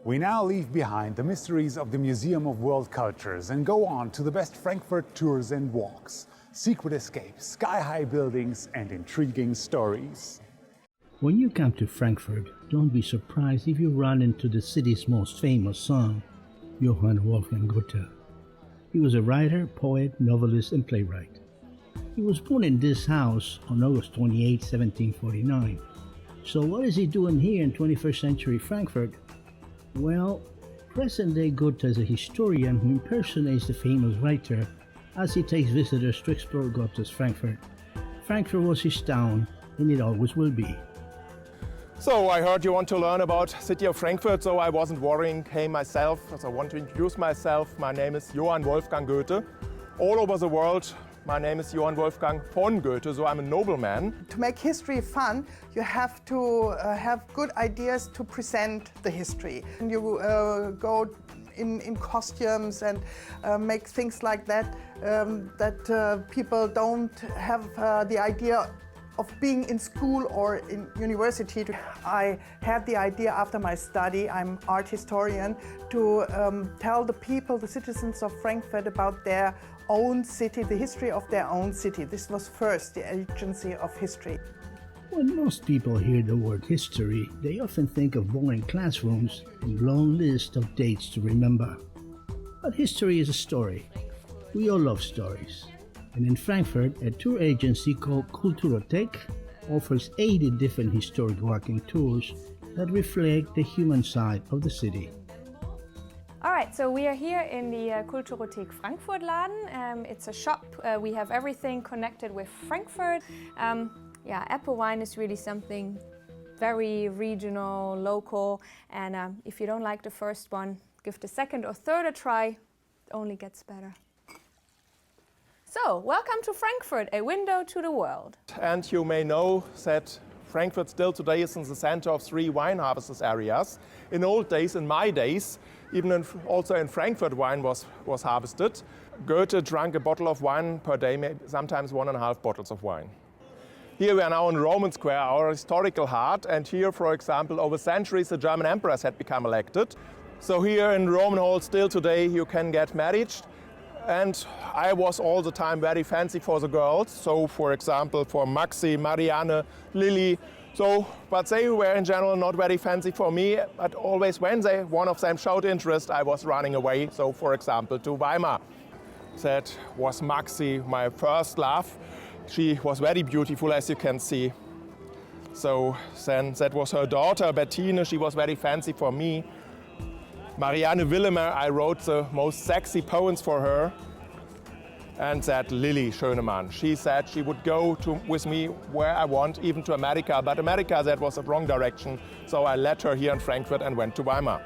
We now leave behind the mysteries of the Museum of World Cultures and go on to the best Frankfurt tours and walks, secret escapes, sky-high buildings and intriguing stories. When you come to Frankfurt, don't be surprised if you run into the city's most famous son, Johann Wolfgang Goethe. He was a writer, poet, novelist and playwright. He was born in this house on August 28, 1749. So what is he doing here in 21st century Frankfurt? Well, present-day Goethe is a historian who impersonates the famous writer as he takes visitors to explore Goethe's Frankfurt. Frankfurt was his town, and it always will be. So I heard you want to learn about city of Frankfurt, so I wasn't worrying, came myself. So I want to introduce myself. My name is Johann Wolfgang Goethe. All over the world, my name is Johann Wolfgang von Goethe, so I'm a nobleman. To make history fun, you have to have good ideas to present the history. And you go in costumes and make things like that, that people don't have the idea of being in school or in university. I had the idea after my study, I'm art historian, to tell the people, the citizens of Frankfurt about their own city, the history of their own city. This was first the agency of history. When most people hear the word history, they often think of boring classrooms and long lists of dates to remember. But history is a story. We all love stories. And in Frankfurt, a tour agency called Kulturothek offers 80 different historic walking tours that reflect the human side of the city. All right, so we are here in the Kulturothek Frankfurt Laden. It's a shop. We have everything connected with Frankfurt. Apple wine is really something very regional, local, and if you don't like the first one, give the second or third a try. It only gets better. So, welcome to Frankfurt, a window to the world. And you may know that Frankfurt still today is in the center of 3 wine harvesters areas. In old days, in my days, even also in Frankfurt wine was harvested. Goethe drank a bottle of wine per day, maybe sometimes 1.5 bottles of wine. Here we are now in Roman Square, our historical heart, and here, for example, over centuries the German emperors had become elected. So here in Roman Hall still today you can get married. And I was all the time very fancy for the girls. So, for example, for Maxi, Marianne, Lily. But they were in general not very fancy for me. But always when one of them showed interest, I was running away. So, for example, to Weimar. That was Maxi, my first love. She was very beautiful, as you can see. So then that was her daughter, Bettine. She was very fancy for me. Marianne Willemer, I wrote the most sexy poems for her. And that Lily Schönemann, she said she would go with me where I want, even to America. But America, that was the wrong direction. So I left her here in Frankfurt and went to Weimar.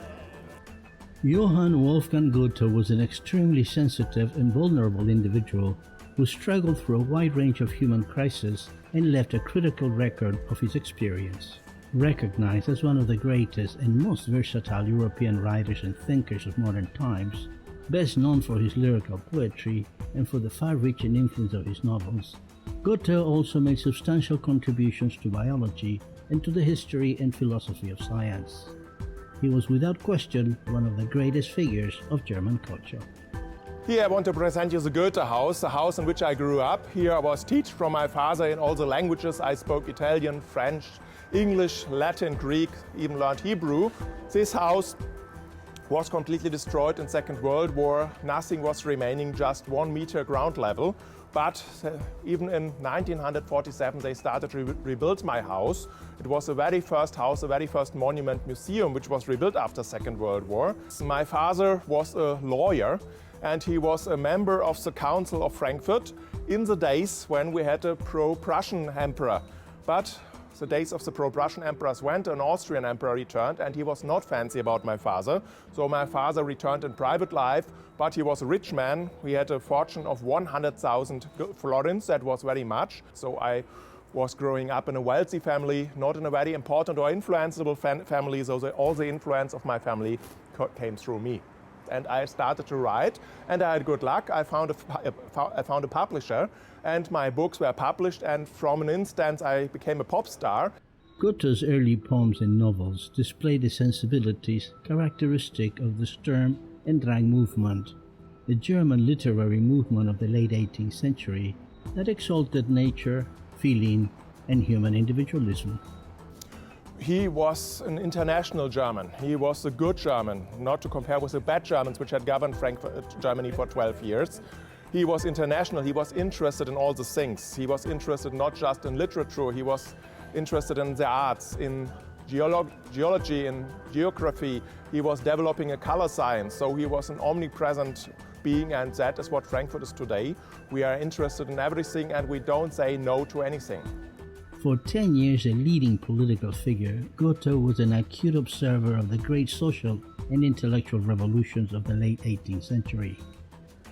Johann Wolfgang Goethe was an extremely sensitive and vulnerable individual who struggled through a wide range of human crises and left a critical record of his experience. Recognized as one of the greatest and most versatile European writers and thinkers of modern times, best known for his lyrical poetry and for the far-reaching influence of his novels, Goethe also made substantial contributions to biology and to the history and philosophy of science. He was without question one of the greatest figures of German culture. Here I want to present you the Goethe house, the house in which I grew up. Here I was taught from my father in all the languages. I spoke Italian, French, English, Latin, Greek, even learned Hebrew. This house was completely destroyed in Second World War. Nothing was remaining, just 1 meter ground level. But even in 1947 they started to rebuild my house. It was the very first house, the very first monument museum which was rebuilt after Second World War. My father was a lawyer and he was a member of the Council of Frankfurt in the days when we had a pro-Prussian emperor. But the days of the pro-Prussian emperors went, an Austrian emperor returned, and he was not fancy about my father. So my father returned in private life, but he was a rich man. He had a fortune of 100,000 florins, that was very much. So I was growing up in a wealthy family, not in a very important or influenceable family, so all the influence of my family came through me. And I started to write, and I had good luck. I found a publisher, and my books were published, and from an instant I became a pop star. Goethe's early poems and novels display the sensibilities characteristic of the Sturm and Drang movement, the German literary movement of the late 18th century that exalted nature, feeling, and human individualism. He was an international German. He was a good German, not to compare with the bad Germans which had governed Germany for 12 years. He was international. He was interested in all the things. He was interested not just in literature. He was interested in the arts, in geology, in geography. He was developing a color science. So he was an omnipresent being, and that is what Frankfurt is today. We are interested in everything and we don't say no to anything. For 10 years a leading political figure, Goethe was an acute observer of the great social and intellectual revolutions of the late 18th century,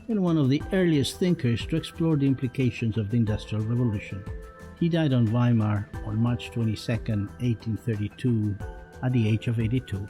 and one of the earliest thinkers to explore the implications of the Industrial Revolution. He died on Weimar on March 22, 1832, at the age of 82.